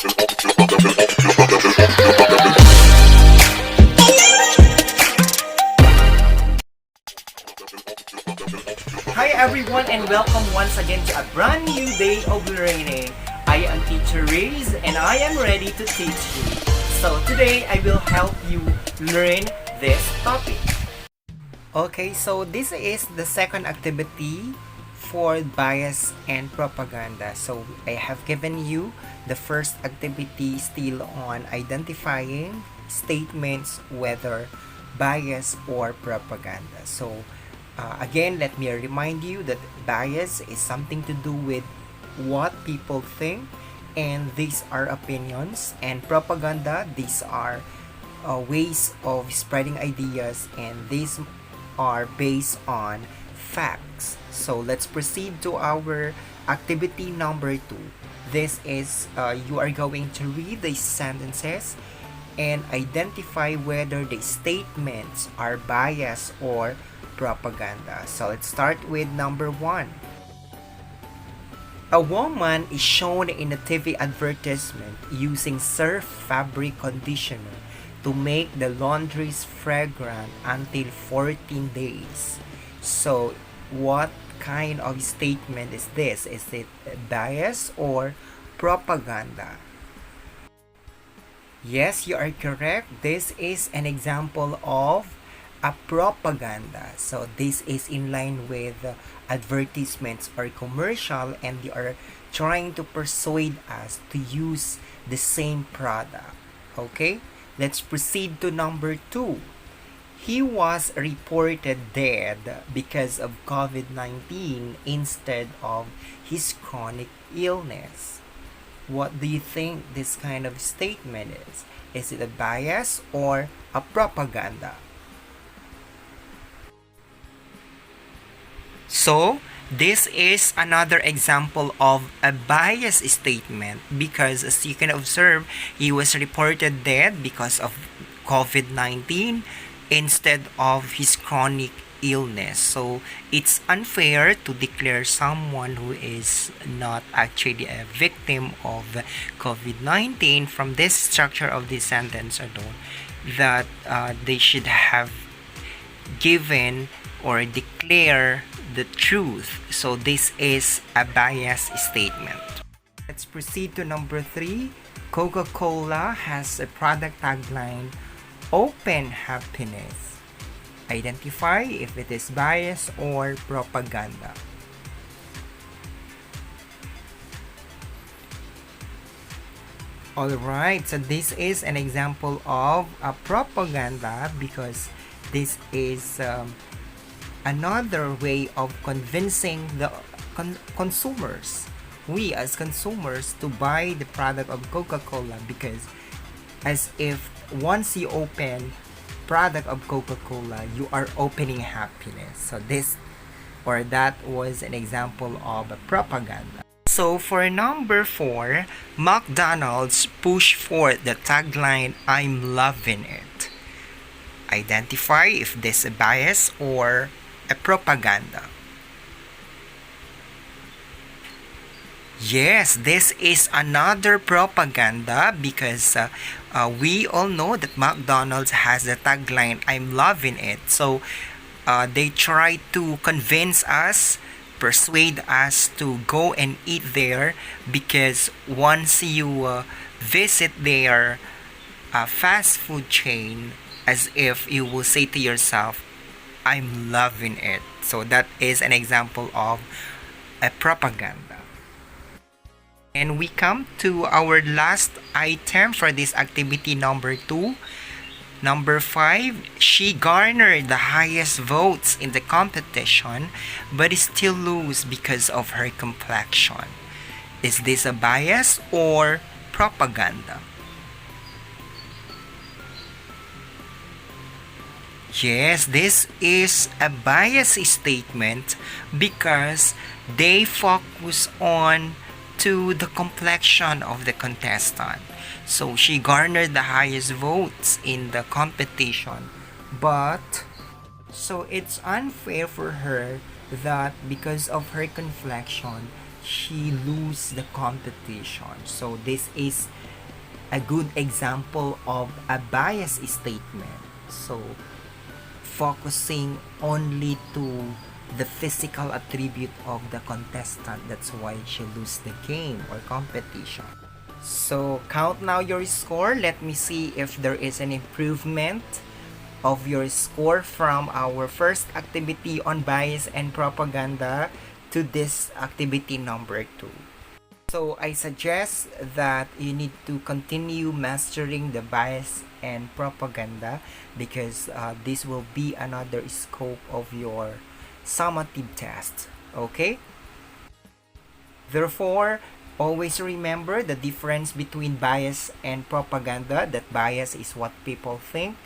Hi everyone and welcome once again to a brand new day of learning. I am Teacher Riz and I am ready to teach you. So today I will help you learn this topic. Okay, so this is the second activity for bias and propaganda. So I have given you the first activity still on identifying statements whether bias or propaganda. So again, let me remind you that bias is something to do with what people think, and these are opinions, and propaganda, these are ways of spreading ideas, and these are based on facts. So let's proceed to our activity number 2. This is you are going to read the sentences and identify whether the statements are biased or propaganda. So let's start with number 1. A woman is shown in a TV advertisement using Surf fabric conditioner to make the laundries fragrant until 14 days. So what kind of statement is this? Is it bias or propaganda? Yes, you are correct. This is an example of a propaganda. So this is in line with advertisements or commercial, and they are trying to persuade us to use the same product. Okay, let's proceed to number 2. He was reported dead because of COVID-19 instead of his chronic illness. What do you think this kind of statement is? Is it a bias or a propaganda? So, this is another example of a bias statement because, as you can observe, he was reported dead because of COVID-19 instead of his chronic illness. So, it's unfair to declare someone who is not actually a victim of COVID-19 from this structure of the sentence alone that they should have given or declare the truth. So this is a bias statement. Let's proceed to number 3. Coca-cola has a product tagline, "Open Happiness." Identify if it is bias or propaganda. Alright, so this is an example of a propaganda because this is another way of convincing the consumers, we as consumers, to buy the product of Coca-Cola, because as if once you open product of Coca-Cola, you are opening happiness. So this or that was an example of a propaganda. So for number 4, McDonald's push forth the tagline, "I'm loving it." Identify if this is a bias or a propaganda. Yes, this is another propaganda because we all know that McDonald's has the tagline, "I'm loving it." So they try to convince us, persuade us to go and eat there because once you visit their fast food chain, as if you will say to yourself, "I'm loving it." So that is an example of a propaganda. And we come to our last item for this activity number 2. Number 5, she garnered the highest votes in the competition but still lose because of her complexion. Is this a bias or propaganda? Yes, this is a bias statement because they focus on to the complexion of the contestant. So she garnered the highest votes in the competition, but so it's unfair for her that because of her complexion she lose the competition. So this is a good example of a bias statement. So, focusing only to the physical attribute of the contestant. That's why she lose the game or competition. So, count now your score. Let me see if there is an improvement of your score from our first activity on bias and propaganda to this activity number 2. So I suggest that you need to continue mastering the bias and propaganda because this will be another scope of your summative test. Okay? Therefore, always remember the difference between bias and propaganda. That bias is what people think.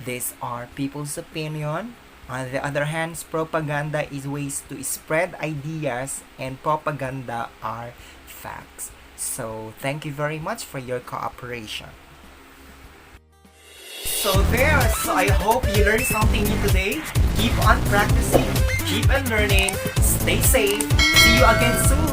These are people's opinion. On the other hand, propaganda is ways to spread ideas, and propaganda are facts. So, thank you very much for your cooperation. So I hope you learned something new today. Keep on practicing, keep on learning, stay safe. See you again soon.